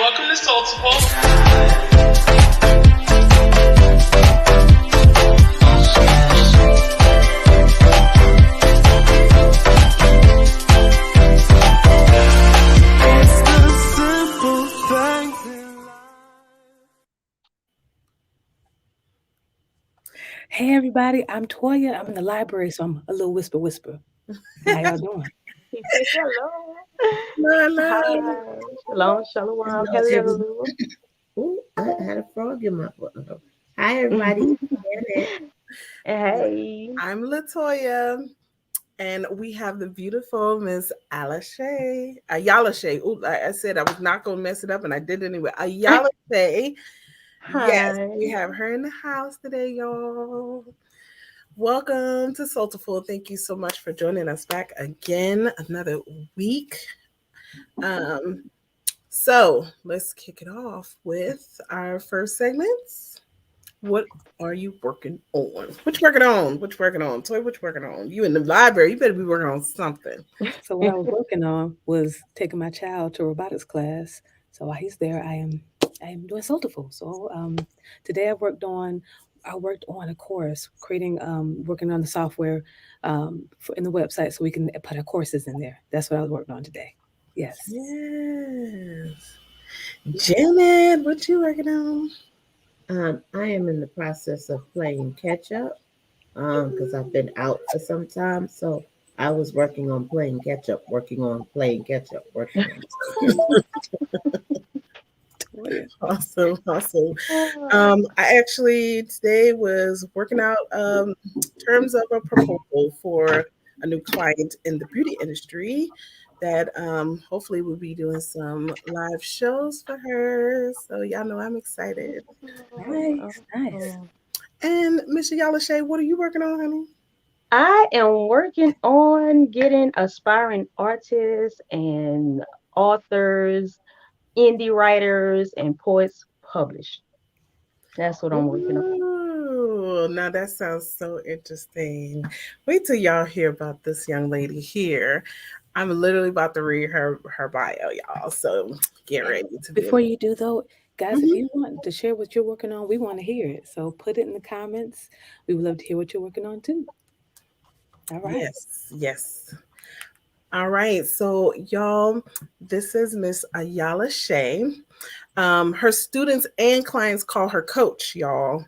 welcome to Soultiful. Hey everybody, I'm Toya. I'm in the library, so I'm a little whisper. How y'all doing? Hello. Hello. Hi. Shalom, shalom. Hello, everybody. Hello. Ooh, I had a frog in my foot. Hi, everybody. Janet. Hey. I'm Latoya, and we have the beautiful Miss Ayalah-Shay. Ayalah-Shay. Ooh, I said I was not going to mess it up, and I did anyway. Ayalah-Shay. Yes, Hi. we have her in the house today, y'all. Welcome to Soultiful. Thank you so much for joining us back again another week. So let's kick it off with our first segments. What are you working on? What you working on? What you working on? Toy, what you working on? You in the library. You better be working on something. So what I was working on was taking my child to robotics class. So while he's there, I am doing Soultiful. So today I worked on a course creating working on the software in the website so we can put our courses in there. That's what I was working on today. Yes. Yes. Janet, what you working on? I am in the process of playing catch up because I've been out for some time. So I was working on playing catch up, working on playing catch up, working on playing catch Toya. Awesome. I actually today was working out terms of a proposal for a new client in the beauty industry that hopefully we'll be doing some live shows for her. So y'all know I'm excited. Nice. And Miss Ayalah-Shay, what are you working on, honey? I am working on getting aspiring artists and authors, indie writers, and poets published. That's what I'm working on. Ooh, now that sounds so interesting. Wait till y'all hear about this young lady here. I'm literally about to read her bio, y'all. So get ready to be. Before you do though, guys, if Mhm. you want to share what you're working on, we want to hear it. So put it in the comments. We would love to hear what you're working on too. All right. Yes. All right. So y'all, this is Miss Ayalah-Shay. Her students and clients call her coach, y'all.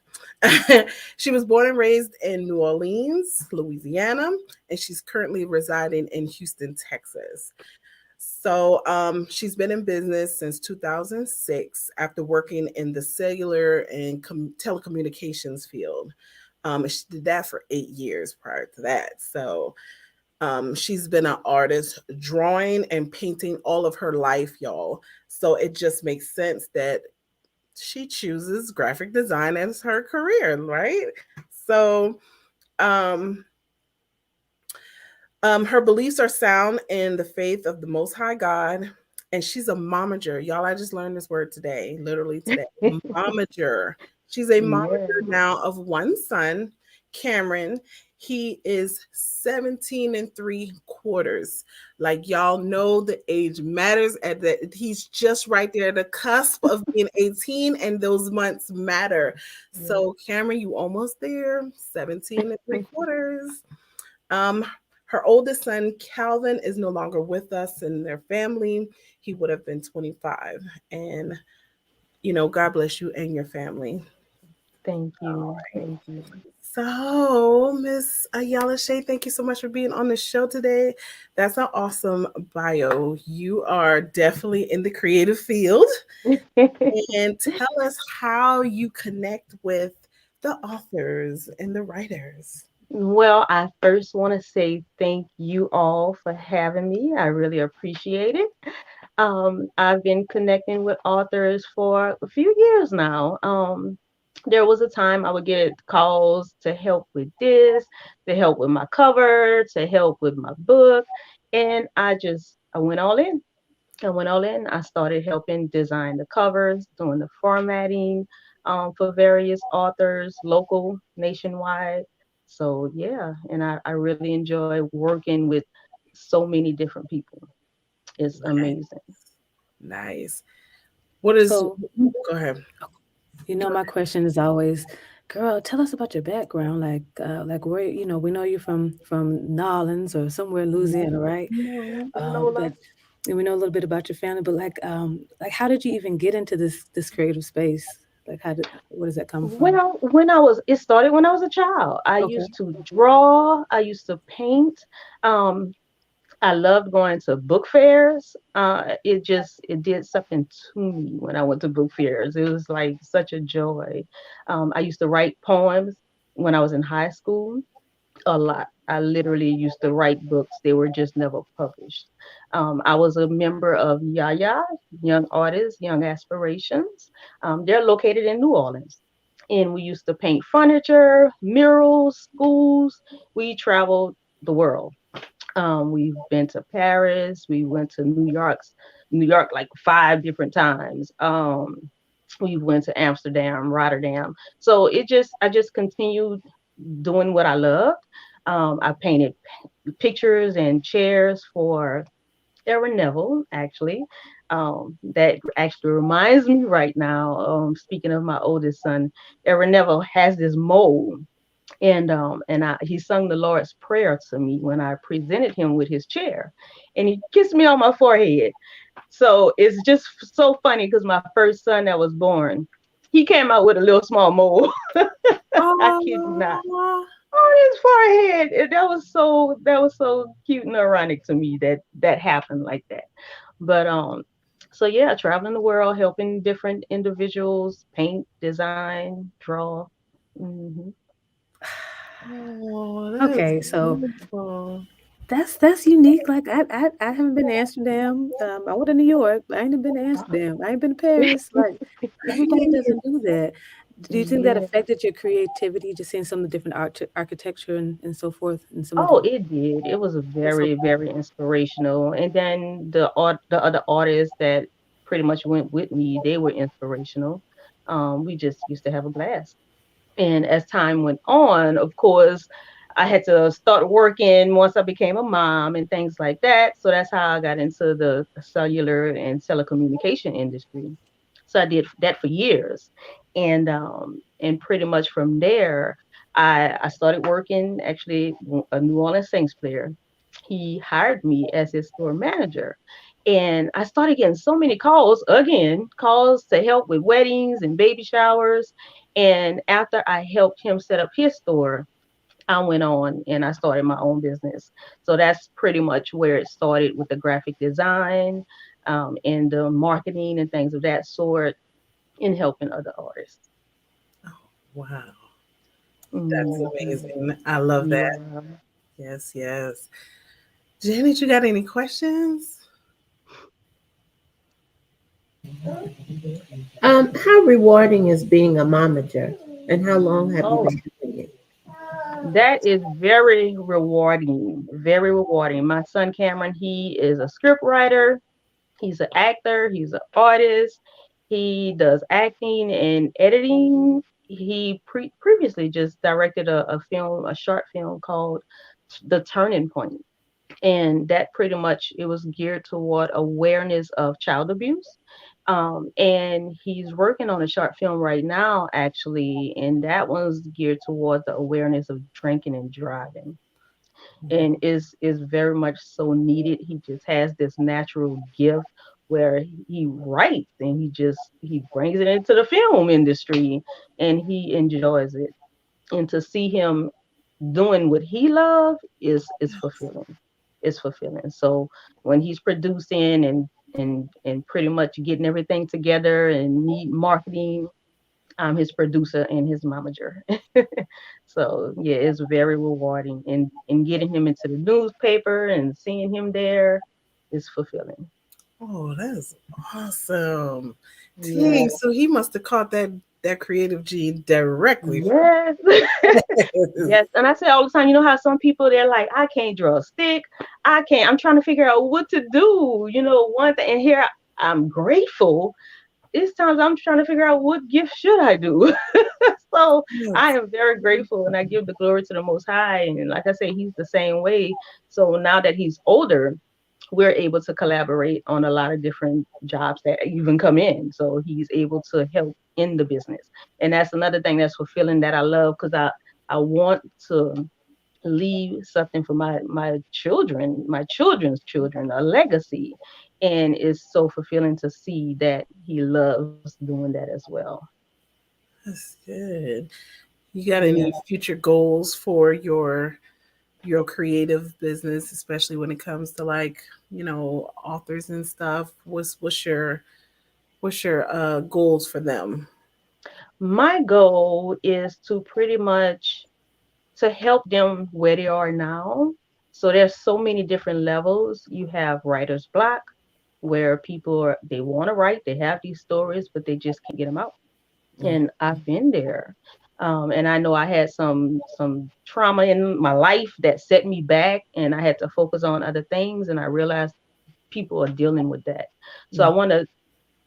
She was born and raised in New Orleans, Louisiana, and she's currently residing in Houston, Texas. So she's been in business since 2006 after working in the cellular and telecommunications field. She did that for 8 years prior to that. So she's been an artist, drawing and painting all of her life, y'all. So it just makes sense that she chooses graphic design as her career, right? So um, her beliefs are sound in the faith of the Most High God, and she's a momager. Y'all, I just learned this word today, literally today. Momager. She's a momager Yeah. now of one son, Cameron. He is 17 and 3/4. Like y'all know the age matters at that he's just right there at the cusp of being 18 and those months matter. So Cameron, you almost there, 17 and 3/4. Um, her oldest son, Calvin, is no longer with us in their family. He would have been 25. And, God bless you and your family. Thank you. Thank you. So, Miss Ayalah-Shay, thank you so much for being on the show today. That's an awesome bio. You are definitely in the creative field. And tell us how you connect with the authors and the writers. Well, I first want to say thank you all for having me. I really appreciate it. I've been connecting with authors for a few years now. There was a time I would get calls to help with this, to help with my cover, to help with my book, and I went all in. I went all in. I started helping design the covers, doing the formatting for various authors, local, nationwide. So yeah, and I really enjoy working with so many different people. It's amazing. Nice. What is? So, Go ahead. my question is always, girl, tell us about your background. Like where, we know you from Nolans or somewhere in Louisiana, right? No, But and we know a little bit about your family, but like how did you even get into this creative space? Like where does that come from? Well, it started when I was a child. I Okay. used to draw, I used to paint. Um, I loved going to book fairs. It did something to me when I went to book fairs. It was like such a joy. I used to write poems when I was in high school a lot. I literally used to write books. They were just never published. I was a member of Yaya, Young Artists, Young Aspirations. They're located in New Orleans. And we used to paint furniture, murals, schools. We traveled the world. We've been to Paris. We went to New York like 5 different times. We went to Amsterdam, Rotterdam. So I just continued doing what I loved. I painted pictures and chairs for Aaron Neville, actually. That actually reminds me right now. Speaking of my oldest son, Aaron Neville has this mold, and he sung the Lord's Prayer to me when I presented him with his chair, and he kissed me on my forehead. So it's just so funny because my first son that was born, he came out with a little small mole. I kid you not, Oh, on his forehead. And that was so cute and ironic to me that that happened like that. But so yeah, traveling the world, helping different individuals paint, design, draw. Hmm. oh, that is Okay, so beautiful. that's unique. Like I haven't been to Amsterdam. I went to New York, but I ain't been to Amsterdam. I ain't been to Paris. Like everybody doesn't do that. Do you think that Yeah. affected your creativity, just seeing some of the different architecture and so forth, and some of Oh, the it did. It was a that's so very, very inspirational. And then the other artists that pretty much went with me, they were inspirational. We just used to have a blast. And as time went on, of course, I had to start working once I became a mom and things like that. So that's how I got into the cellular and telecommunication industry. So I did that for years. And pretty much from there, I started working actually a New Orleans Saints player. He hired me as his store manager. And I started getting so many calls, again, calls to help with weddings and baby showers. And after I helped him set up his store, I went on and I started my own business. So that's pretty much where it started with the graphic design, and the marketing and things of that sort, in helping other artists. Wow, that's Mhm. amazing. I love that. Yeah. Yes, yes. Janet, you got any questions? How rewarding is being a momager, and how long have you Oh, been doing it? that is very rewarding. Very rewarding. My son Cameron, he is a script writer. He's an actor. He's an artist. He does acting and editing. He previously just directed a film, a short film called The Turning Point, and that pretty much it was geared toward awareness of child abuse. And he's working on a short film right now, actually, and that one's geared toward the awareness of drinking and driving, and is very much so needed. He just has this natural gift where he writes and he brings it into the film industry and he enjoys it. And to see him doing what he loves is fulfilling. It's fulfilling. So when he's producing and pretty much getting everything together and need marketing, I'm his producer and his momager. So yeah, it's very rewarding, and getting him into the newspaper and seeing him there is fulfilling. Oh, that's awesome. Dang, Yeah. so he must have caught that creative gene directly Yes. from Yes. And I say all the time, you know how some people they're like, I can't draw a stick. I'm trying to figure out what to do. One thing, and here I'm grateful. It's times I'm trying to figure out what gift should I do. So I Yes. am very grateful and I give the glory to the most high. And like I say, he's the same way. So now that he's older, we're able to collaborate on a lot of different jobs that even come in. So he's able to help in the business. And that's another thing that's fulfilling that I love, because I want to leave something for my children, my children's children, a legacy. And it's so fulfilling to see that he loves doing that as well. That's good. You got Yeah. any future goals for your creative business, especially when it comes to like, authors and stuff? What's your goals for them? My goal is to pretty much to help them where they are now. So there's so many different levels. You have writer's block, where people they want to write, they have these stories, but they just can't get them out. Mm. And I've been there. And I know I had some trauma in my life that set me back, and I had to focus on other things. And I realized people are dealing with that. So I Mm. want to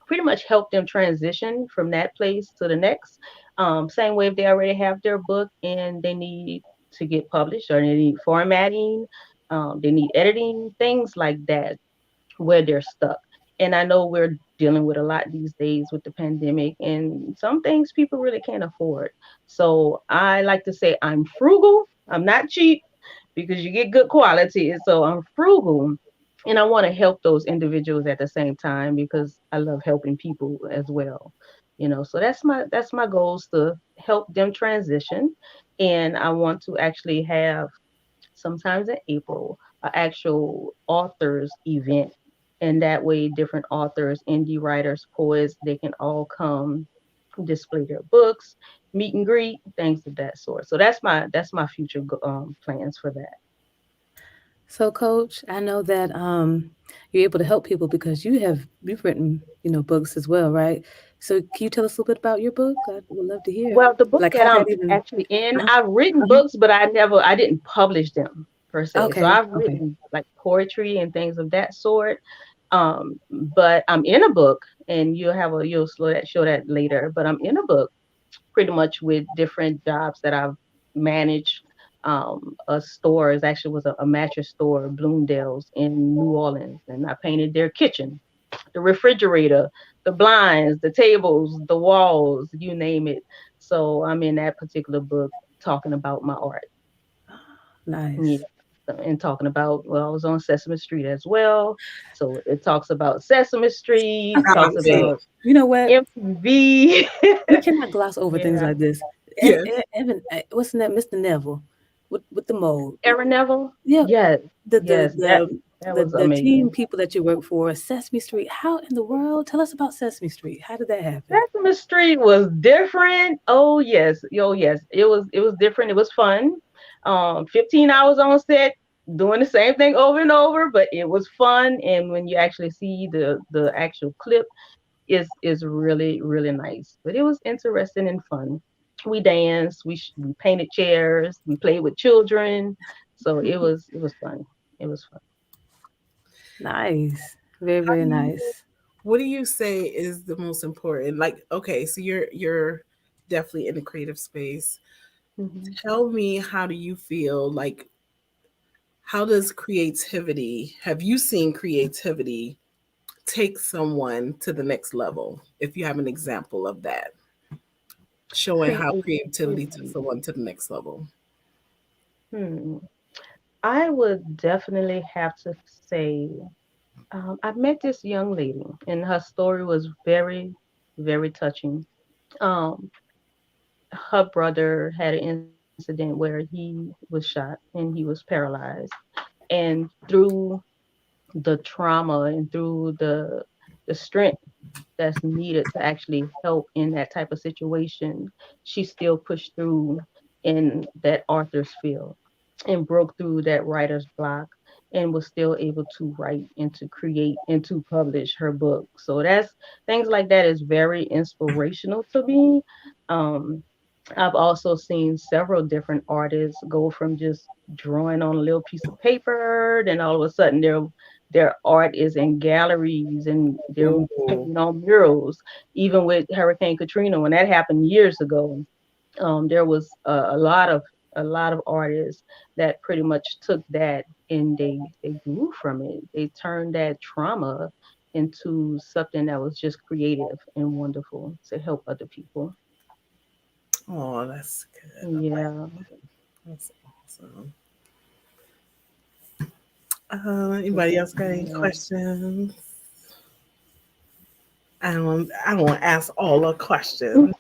pretty much help them transition from that place to the next. Same way if they already have their book and they need to get published, or they need formatting, they need editing, things like that, where they're stuck. And I know we're dealing with a lot these days with the pandemic, and some things people really can't afford. So I like to say I'm frugal. I'm not cheap, because you get good quality. So I'm frugal. And I want to help those individuals at the same time, because I love helping people as well. So that's my goals, to help them transition. And I want to actually have, sometimes in April, an actual authors event. And that way different authors, indie writers, poets, they can all come display their books, meet and greet, things of that sort. So that's my future plans for that. So, Coach, I know that you're able to help people because you've written books as well, right? So, can you tell us a little bit about your book? I would love to hear. Well, the book Like that how I'm that even. actually in, Uh-huh, I've written uh-huh. books, but I didn't publish them per se. So Okay, I've okay. written like poetry and things of that sort. But I'm in a book, and you'll show that later. But I'm in a book pretty much with different jobs that I've managed. A store is actually was a mattress store, Bloomdale's in New Orleans, and I painted their kitchen, the refrigerator, the blinds, the tables, the walls, you name it. So I'm in that particular book talking about my art. Yeah. Nice. And talking about, well, I was on Sesame Street as well. So it talks about Sesame Street, talks Okay. about You know what? MTV. We cannot gloss over things Yeah. like this. Yes. Evan, what's in that, Mr. Neville, with the mold? Aaron Neville. Yeah, Yes. the the Yes. That the that the was the team amazing. people that you work for, Sesame Street. How in the world? Tell us about Sesame Street. How did that happen? Sesame Street was different. Oh yes, oh yes. It was different. It was fun. 15 hours on set, doing the same thing over and over, but it was fun. And when you actually see the actual clip, is really really nice. But it was interesting and fun. We danced. We painted chairs. We played with children. So it was fun. It was fun. Nice, very How very do you nice. what do you say is the most important? Like, okay, so you're definitely in the creative space. Mhm. Tell me, how do you feel? Like, how does creativity, have you seen creativity take someone to the next level? If you have an example of that, showing how creativity took Creativity. someone to the next level. Hmm. I would definitely have to say, I met this young lady, and her story was very, very touching. Um, Her brother had an incident where he was shot and he was paralyzed. And through the trauma and through the strength that's needed to actually help in that type of situation, she still pushed through in that Arthur's field and broke through that writer's block, and was still able to write and to create and to publish her book. So that's things like that is very inspirational to me. Um, I've also seen several different artists go from just drawing on a little piece of paper, then all of a sudden their art is in galleries, and they're Ooh. painting on murals. Even with Hurricane Katrina, when that happened years ago, there was a lot of a lot of artists that pretty much took that and they grew from it. They turned that trauma into something that was just creative and wonderful to help other people. Oh, that's good. I like Yeah. that's awesome. Anybody else got any Yeah. questions? I don't want to ask all the questions.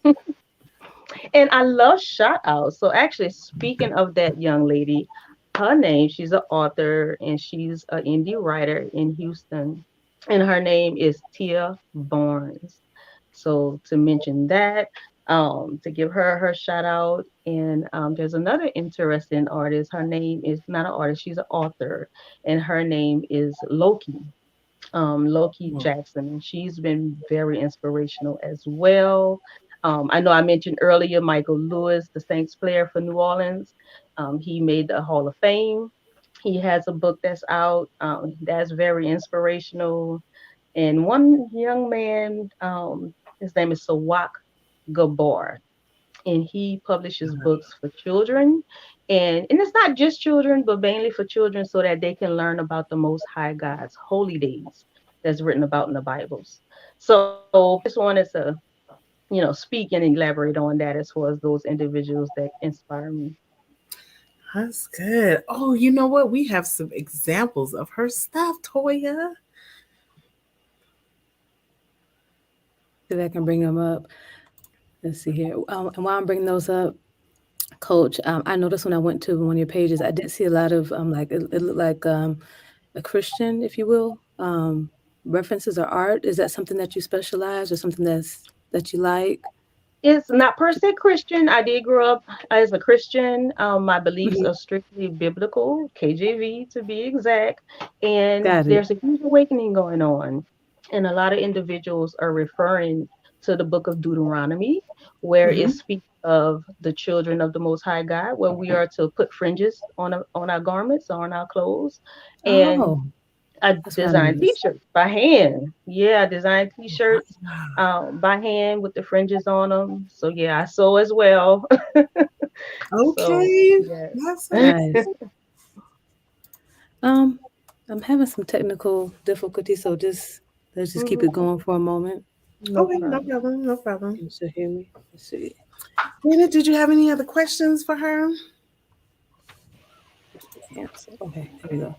And I love shout outs. So actually, speaking of that young lady, her name, she's an author and she's an indie writer in Houston. And her name is Tia Barnes. So to mention that, to give her shout out. And there's another interesting artist. Her name is not an artist, she's an author, and her name is Loki. Loki Mm. Jackson, and she's been very inspirational as well. I know I mentioned earlier Michael Lewis, the Saints player for New Orleans. He made the Hall of Fame. He has a book that's out that's very inspirational. And one young man, his name is Sawak Gabor, and he publishes books for children, and it's not just children but mainly for children so that they can learn about the most high God's holy days that's written about in the Bibles. So I just wanted to speak and elaborate on that as far as those individuals that inspire me. That's good. Oh, you know what? We have some examples of her stuff, Toya. See if I can bring them up. Let's see here. And while I'm bringing those up, Coach, I noticed when I went to one of your pages, I did see a lot of it looked like a Christian, if you will, references or art. Is that something that you specialize or something that you like? It's not per se Christian. I did grow up as a Christian. My beliefs Mhm. are strictly biblical, KJV to be exact. And Got it. there's a huge awakening going on. And a lot of individuals are referring to the book of Deuteronomy, where it Hmm. speaks of the children of the Most High God, where we are to put fringes on our garments, on our clothes. And Oh, I that's what I design noticed. t-shirts by hand. Yeah, I design t-shirts by hand with the fringes on them. So yeah, I sew as well. So Okay, that's yes. Nice. Um, I'm having some technical difficulties, so just let's just keep it Mhm. going for a moment. No okay. No problem. problem. No problem. Can you still hear me? Let's see. Dana, did you have any other questions for her? Cancel. Okay, there we go.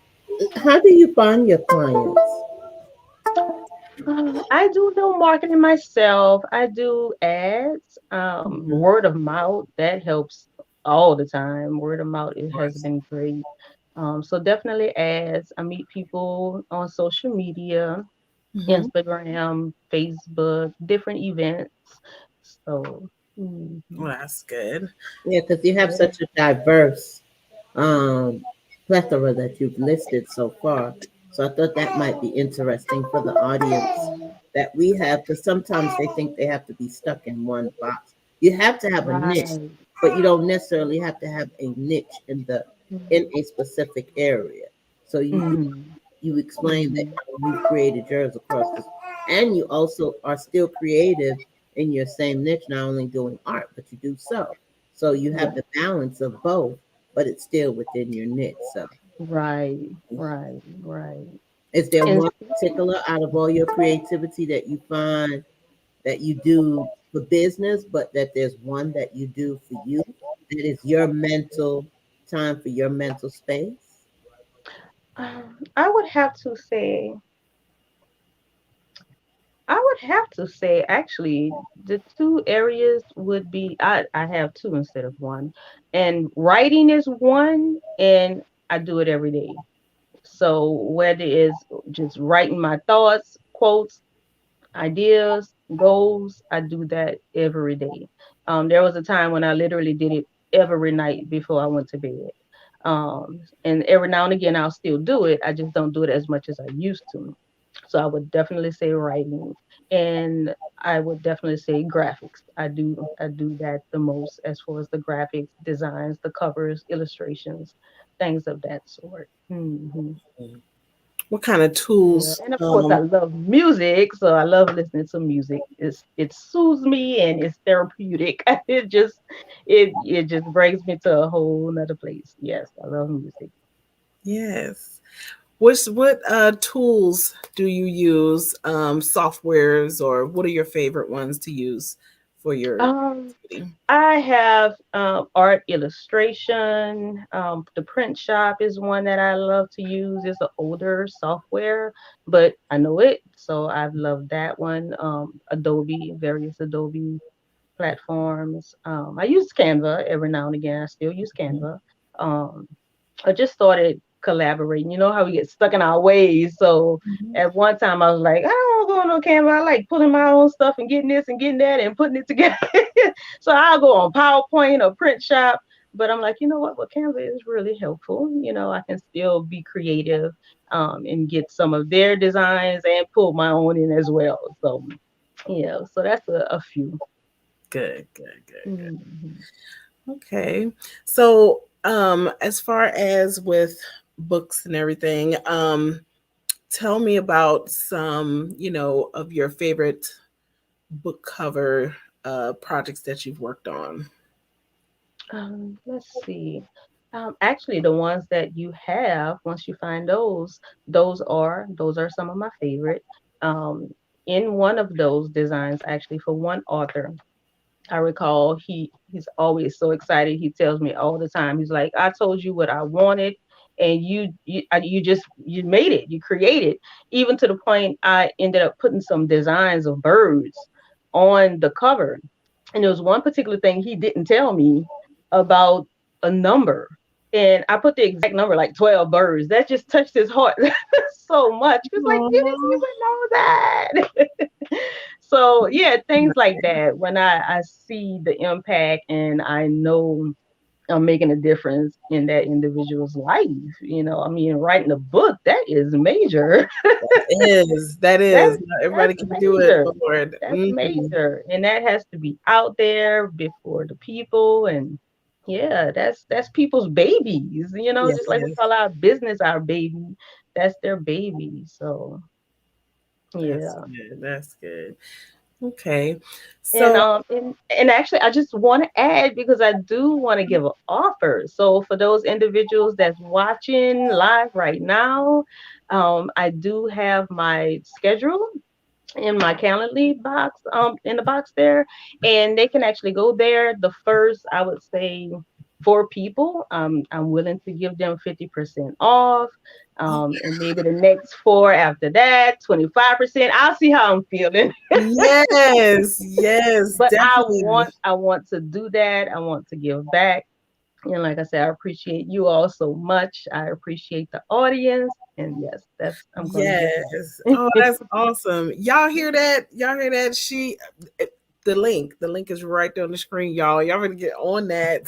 How do you find your clients? I do no marketing myself. I do ads, Hmm. word of mouth. That helps all the time. Word of mouth, Of it has course. been great. So definitely ads. I meet people on social media, Hmm. Instagram, Facebook, different events. So, Well, that's good. Yeah, because you have yeah, such a diverse um, plethora that you've listed so far. So I thought that might be interesting for the audience that we have, because sometimes they think they have to be stuck in one box. You have to have a niche, right. but you don't necessarily have to have a niche in Mhm. a specific area. So Mhm. you explained that Mhm. you've created yours across this, and you also are still creative in your same niche, not only doing art, but you do sew. So you have Yeah. the balance of both, but it's still within your niche. So Right. Right. Right. is there And one particular out of all your creativity that you find that you do for business, but that there's one that you do for you that is your mental time for your mental space? I would have to say, actually, the two areas would be I have two instead of one. And writing is one, and I do it every day. So whether it's just writing my thoughts, quotes, ideas, goals, I do that every day. There was a time when I literally did it every night before I went to bed. And every now and again I'll still do it. I just don't do it as much as I used to. So I would definitely say writing, and I would definitely say graphics. I do that the most as far as the graphics, designs, the covers, illustrations, things of that sort. Hmm. What kind of Yeah, tools? and of course I love music, so I love listening to music. It soothes me and it's therapeutic. It just brings me to a whole nother place. Yes, I love music. Yes. What tools do you use? Softwares, or what are your favorite ones to use for your Um, activity? I have art illustration. The print shop is one that I love to use. It's an older software, but I know it, so I've loved that one. Adobe, various Adobe platforms. I use Canva every now and again. I still use Canva. Um, I just started collaborating. You know how we get stuck in our ways. So Mhm. at one time I was like, I don't want to go on no Canva. I like pulling my own stuff and getting this and getting that and putting it together. So I'll go on PowerPoint or Print Shop. But I'm like, you know what? Well, Canva is really helpful. I can still be creative and get some of their designs and pull my own in as well. So yeah, so that's a few. Good, good, good, good. Mhm. Okay. So, as far as with books and everything, tell me about some, of your favorite book cover projects that you've worked on. Let's see. Actually, the ones that you have, once you find those are some of my favorite. Um, in one of those designs, actually, for one author, I recall he's always so excited. He tells me all the time. He's like, "I told you what I wanted, and you made it. You created." Even to the point I ended up putting some designs of birds on the cover, and there was one particular thing he didn't tell me about a number, and I put the exact number, like 12 birds. That just touched his heart so much. He was like, "You Oh, didn't even know that." So yeah, things like that. When I see the impact and I know I'm making a difference in that individual's life, I mean, writing a book, that is major. that That's is. Not everybody that's can do it, major. Lord. That's Hmm. major. And that has to be out there before the people. And yeah, that's people's babies, Yes, just like we call our business our baby. That's their baby. So that's yeah. good. That's good. Okay. And So, actually, I just want to add, because I do want to give an offer. So for those individuals that's watching live right now, I do have my schedule in my Calendly box, in the box there, and they can actually go there. The first, I would say, 4 people, I'm willing to give them 50% off. oh, And maybe the next four after that, 25%. I'll see how I'm feeling. yes, yes, But I definitely. want I want to do that. I want to give back. And like I said, I appreciate you all so much. I appreciate the audience. And yes, I'm gonna give Yes. that. Oh, that's awesome. Y'all hear that? Y'all hear that? The link is right there on the screen, y'all. Y'all better get on that.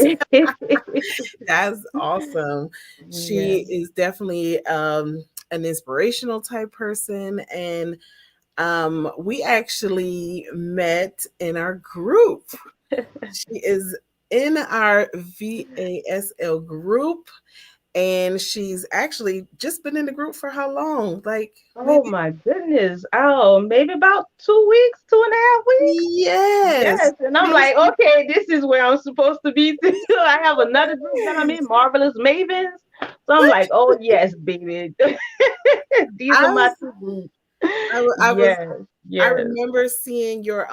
That's awesome. Yeah. She is definitely an inspirational type person, and we actually met in our group. She is in our VASL group, and she's actually just been in the group for how long? Like Oh maybe. my goodness. Oh, maybe about 2 weeks, 2.5 weeks. Yes. Yes. And I'm Yes. like, okay, this is where I'm supposed to be too. I have another group that I'm in, Marvelous Mavens. So I'm like, oh yes, baby. These I are my was two groups. I was Yes, I yes. remember seeing your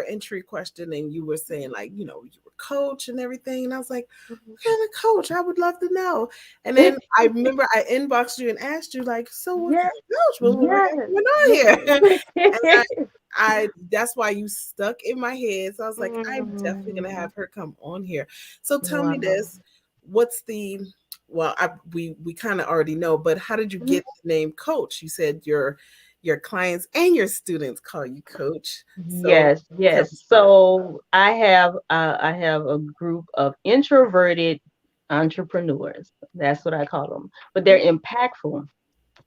entry question, and you were saying, like, you were coach and everything, and I was like, what kind of coach? I would love to know. And then I remember I inboxed you and asked you, like, so what kind Yes, of coach? What's yes, going on here? And yes. I that's why you stuck in my head. So I was like, I'm definitely gonna Mm, have her come on here. So tell me wow. this, what's the well, we kind of already know, but how did you Mhm. get the name coach? You said your clients and your students call you coach. So Yes, tell yes. me about it. So I have a group of introverted entrepreneurs. That's what I call them. But they're impactful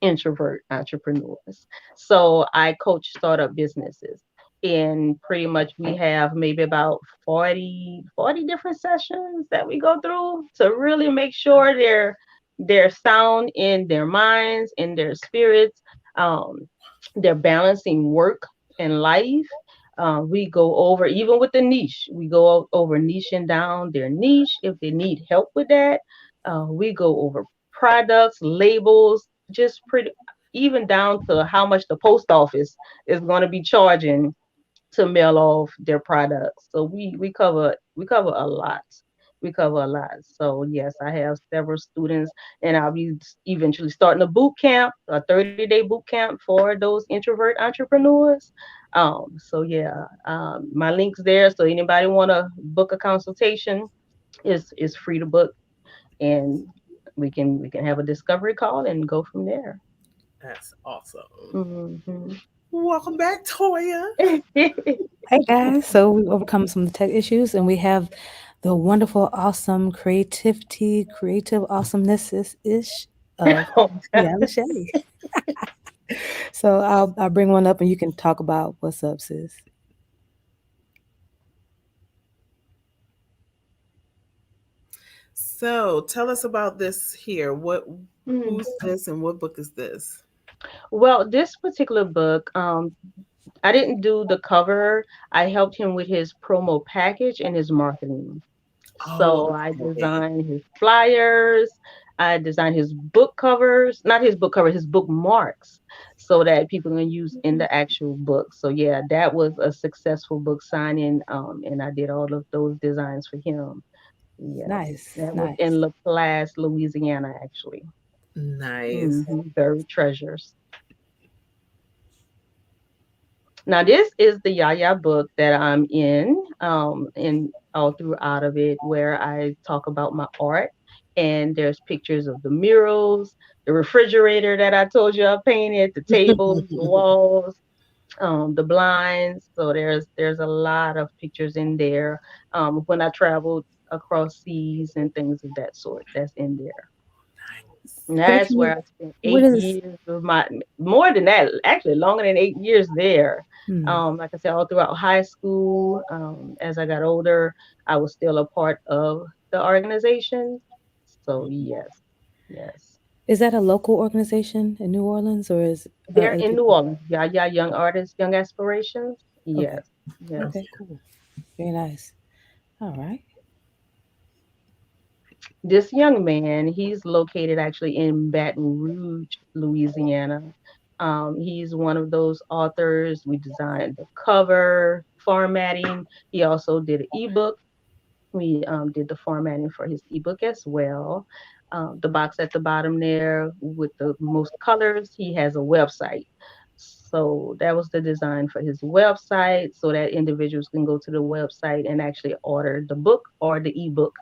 introvert entrepreneurs. So I coach startup businesses. And pretty much we have maybe about 40 different sessions that we go through to really make sure they're they're sound in their minds, in their spirits. Um, they're balancing work and life. We go over, even with the niche, we go over niching down their niche if they need help with that. We go over products, labels, just pretty, even down to how much the post office is going to be charging to mail off their products. So we cover a lot. We cover a lot. So yes, I have several students, and I'll be eventually starting a boot camp, a 30-day boot camp for those introvert entrepreneurs. So yeah, my link's there. So anybody want to book a consultation, is free to book, and we can have a discovery call and go from there. That's awesome. Hmm. Welcome back, Toya. Hey guys, so we've overcome some of the tech issues and we have the wonderful, awesome creativity, creative awesomeness ish of Ayalah-Shay. So I'll bring one up and you can talk about what's up, sis. So tell us about this here. Mm. Who's this and what book is this? Well, this particular book, I didn't do the cover. I helped him with his promo package and his marketing. Oh, So I okay. designed his flyers. I designed his book covers, not his book cover, his bookmarks, so that people can use in the actual book. So yeah, that was a successful book signing. And I did all of those designs for him. Yes, Nice, that was nice. in Laplace, Louisiana, actually. Nice. Buried treasures. Now, this is the Yaya book that I'm in all throughout of it, where I talk about my art. And there's pictures of the murals, the refrigerator that I told you I painted, the tables, the walls, the blinds. So there's a lot of pictures in there. When I traveled across seas and things of that sort, that's in there. Nice. And But if that's you, where I spent what eight is, years of my, more than that, actually longer than 8 years there. hmm, Like I said, all throughout high school, as I got older, I was still a part of the organization. So yes, yes. is that a local organization in New Orleans or is They're other in New people? Orleans. Yeah, yeah, young artists, young aspirations. Okay, Yes, yes. okay, cool. Very nice. All right. This young man, he's located actually in Baton Rouge, Louisiana. He's one of those authors. We designed the cover, formatting. He also did an ebook. We did the formatting for his ebook as well. The box at the bottom there with the most colors, he has a website. So that was the design for his website so that individuals can go to the website and actually order the book or the ebook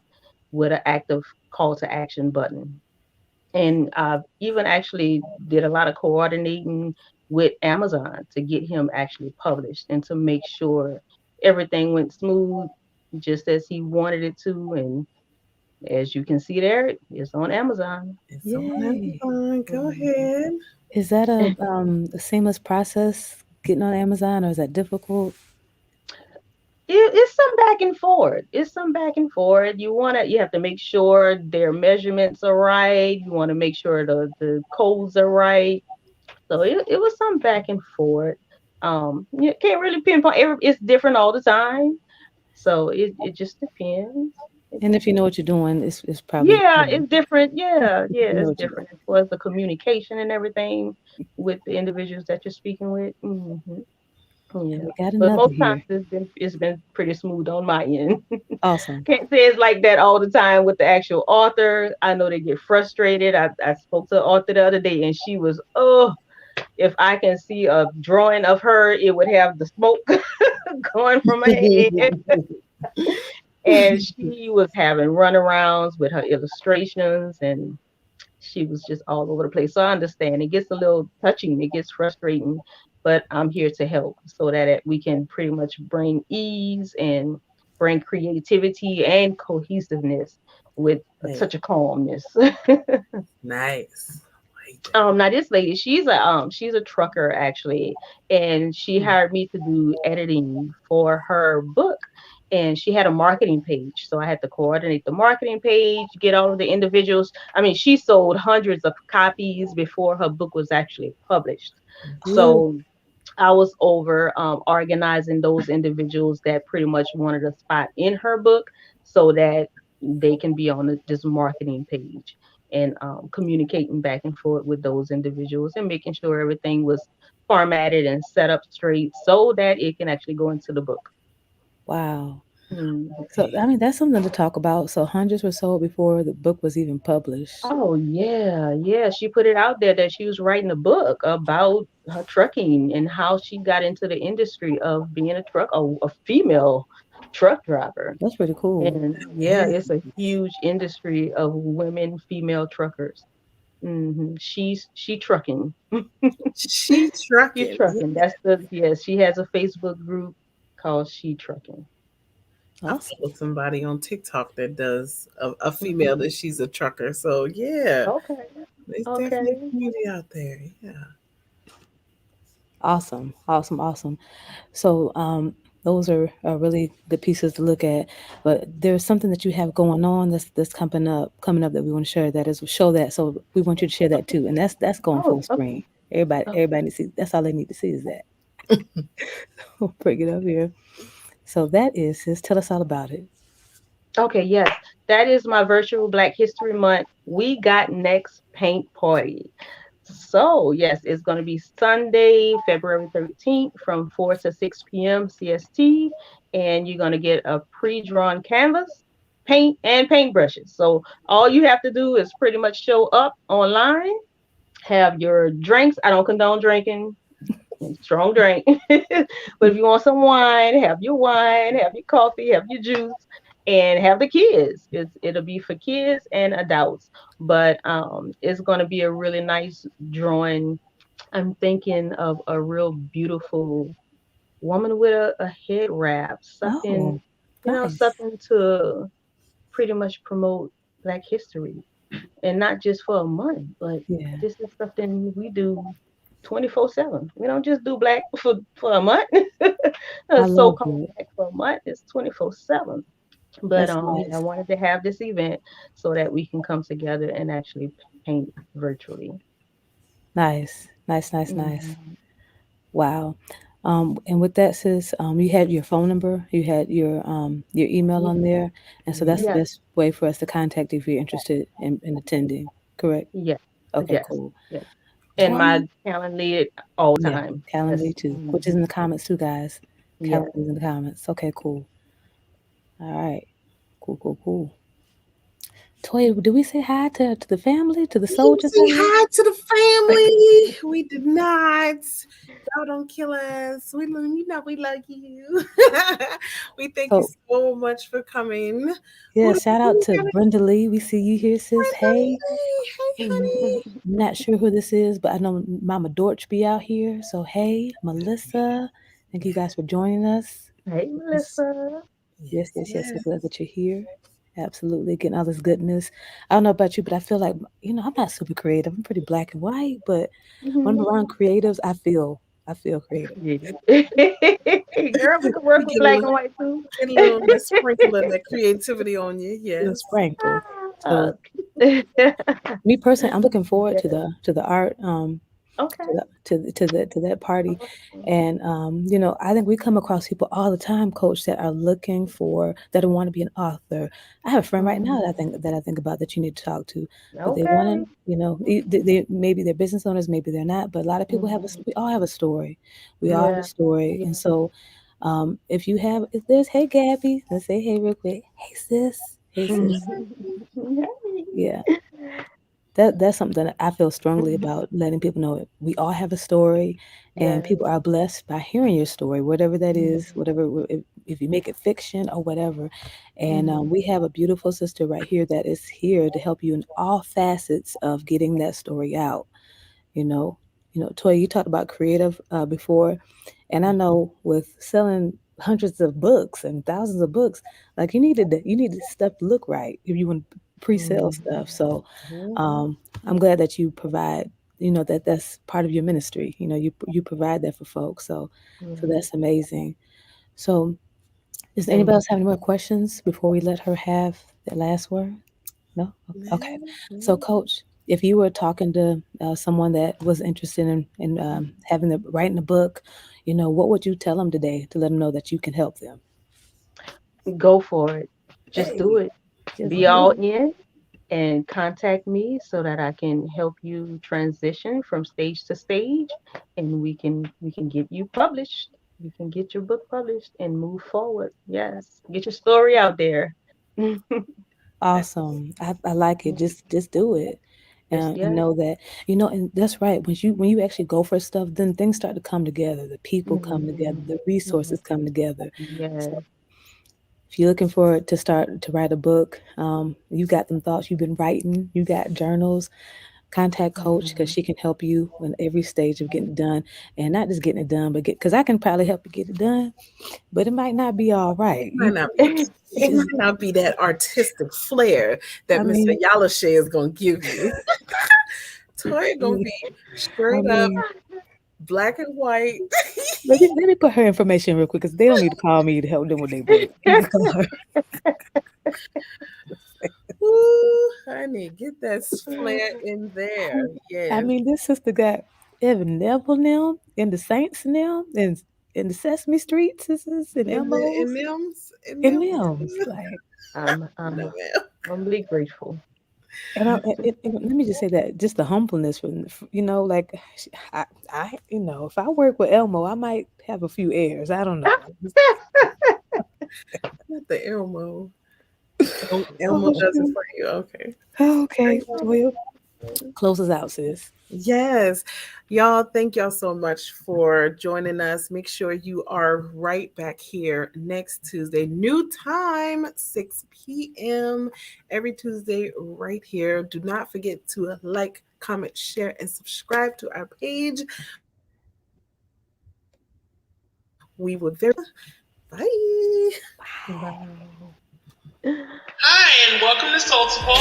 with an active call to action button. And I even actually did a lot of coordinating with Amazon to get him actually published and to make sure everything went smooth just as he wanted it to. And as you can see there, it's on Amazon. It's on Yay. Amazon. Go Mhm. ahead. Is that a seamless process getting on Amazon or is that difficult? It's some back and forth. It's some back and forth. You have to make sure their measurements are right. You want to make sure the codes are right. So it was some back and forth. You can't really pinpoint. It's different all the time. So it just depends. It And if you know depends. what you're doing, it's probably, Yeah, you know, it's different. Yeah, yeah, you know it's what you're different doing. as far as the communication and everything with the individuals that you're speaking with. And Yeah, we got but another most times here. it's been pretty smooth on my end. Awesome. Can't say it's like that all the time with the actual author. I know they get frustrated. I spoke to the author the other day, and she was, oh, if I can see a drawing of her, it would have the smoke going from her head. And she was having runarounds with her illustrations, and she was just all over the place. So I understand it gets a little touching, it gets frustrating, but I'm here to help so that we can pretty much bring ease and bring creativity and cohesiveness with Right. such a calmness. Nice. Like that. Now this lady, she's a trucker actually, and she hired me to do editing for her book. and she had a marketing page. So I had to coordinate the marketing page, get all of the individuals. I mean, she sold hundreds of copies before her book was actually published. Ooh, So I was over organizing those individuals that pretty much wanted a spot in her book so that they can be on this marketing page and communicating back and forth with those individuals and making sure everything was formatted and set up straight so that it can actually go into the book. Wow. Mhm. So I mean that's something to talk about. So hundreds were sold before the book was even published. Oh yeah, yeah. She put it out there that she was writing a book about her trucking and how she got into the industry of being a female truck driver. That's pretty cool. And yeah, yeah. it's a huge industry of women, female truckers. She trucking. She She trucking. trucking. That's the yeah. She has a Facebook group called She Trucking. I Awesome. follow somebody on TikTok that does a female Mhm. that she's a trucker. So yeah, Okay. there's definitely a Okay. community out there. Yeah. Awesome. Awesome. Awesome. So those are really good pieces to look at. But there's something that you have going on that's coming up that we want to share that is show that. So we want you to share that too. And that's going Oh, full okay. screen. Everybody Okay. everybody needs to see that's all they need to see is that. We'll bring it up here. So that is just tell us all about it. Okay, yes. That is my virtual Black History Month We Got Next paint party. So, yes, it's going to be Sunday, February 13th from 4 to 6 p.m. CST. And you're going to get a pre drawn canvas, paint, and paintbrushes. So, all you have to do is pretty much show up online, have your drinks. I don't condone drinking, strong drink. But if you want some wine, have your coffee, have your juice, and have the kids. It'll be for kids and adults. But it's gonna be a really nice drawing. I'm thinking of a real beautiful woman with a head wrap, Oh, something, nice. something to pretty much promote Black history and not just for a month, but Yeah. this is something we do 24/7. We don't just do black for a month. I love So-called it. black for a month is 24/7. But That's I nice. wanted to have this event so that we can come together and actually paint virtually. Nice. Nice, nice, nice. Mhm. Wow. And with that says, you had your phone number, you had your email Ye- on there, and so that's the Yes, best way for us to contact you if you're interested in attending. Correct? yes, Okay, yes, cool. yes. And Toya, my Calendly all yeah, time. Yes. Calendly too, which is in the comments too, guys. Yes. Calendly's in the comments. Okay, cool. All right. Cool, cool, cool. Toya, do we say hi to the family, to the We didn't soldiers say out here? hi to the family. We did not. Y'all don't kill us. We love you. We thank you So, so much for coming. yeah, shout Who do out we to got? Brenda Lee. We see you here, sis. Hey, Hey, honey. I'm not sure who this is, but I know Mama Dorch be out here. So hey, Melissa, thank you guys for joining us. Hey, Yes, Melissa. yes, Yes, yes, yes. So yes. glad that you're here. Absolutely, getting all this goodness. I don't know about you, but I feel like I'm not super creative. I'm pretty black and white, but when I'm Mhm. around creatives, I feel creative. Creative. Girl, we can work We with get a black little, and white too. get a little that sprinkle of that creativity on you. Little Yes. sprinkle. Ah, So me personally, I'm looking forward yes. to the art. Okay. To that party, Awesome. and I think we come across people all the time, coach, that are looking for that want to be an author. I have a friend right now Mhm. that I think about that you need to talk to, but they want Okay. to, maybe they're business owners, maybe they're not, but a lot of people Mhm. we all have a story. We all have a Yeah. story, and Yeah. so if there's, hey Gabby, let's say hey real quick. Hey sis. Hey sis. Yeah, that's something that I feel strongly about, letting people know we all have a story, and Yes. people are blessed by hearing your story, whatever that is, Mhm. whatever if you make it fiction or whatever. And Mhm. we have a beautiful sister right here that is here to help you in all facets of getting that story out. You know, Toy, you talked about creative before, and I know with selling hundreds of books and thousands of books, like you need stuff to look right if you want to pre-sale Mhm. stuff. So Mhm. um, I'm glad that you provide, that's part of your ministry. You provide that for folks. So Yeah. that's amazing. So Does And anybody else have any more questions before we let her have the last word? No? Okay. No, So, no. Coach, if you were talking to someone that was interested in having writing a book, what would you tell them today to let them know that you can help them? go for it. Just do Hey, it. just Be do all it. in and contact me so that I can help you transition from stage to stage, and we can get you published. We can get your book published and move forward. Yes. Get your story out there. Awesome. I like it. Just do it. Yes, And yes. know that and that's right. When you actually go for stuff, then things start to come together. The people come together. Mhm. The resources come together. So Yes. if you're looking for to start to write a book, you got them thoughts you've been writing, you got journals, contact Coach because Mhm. she can help you in every stage of getting it done, and not just getting it done, but because I can probably help you get it done, but it might not be all It right. might not be. It Just, might not be that artistic flair that I Miss mean, Ayalah-Shay is gonna give you. Toya gonna I be straight up mean, black and white. let me put her information real quick because they don't need to call me to help them with their book. You can call her. Ooh, honey, get that flair in there. I Yes. mean, this sister got Evan Neville now, and the Saints now, and in the Sesame Street sisters and In Elmos them's in and them. them's like. I'm No, ma'am. humbly grateful. And let me just say that just the humbleness like if I work with Elmo, I might have a few airs. I don't know. Not the Elmo. Elmo Oh, does it shoot. for you. Okay. Okay, Toya, close us out, sis. Yes. Y'all, thank y'all so much for joining us. Make sure you are right back here next Tuesday. New time, 6 p.m. every Tuesday, right here. Do not forget to like, comment, share, and subscribe to our page. We will very bye. Wow. Hi, and welcome to Soultiful.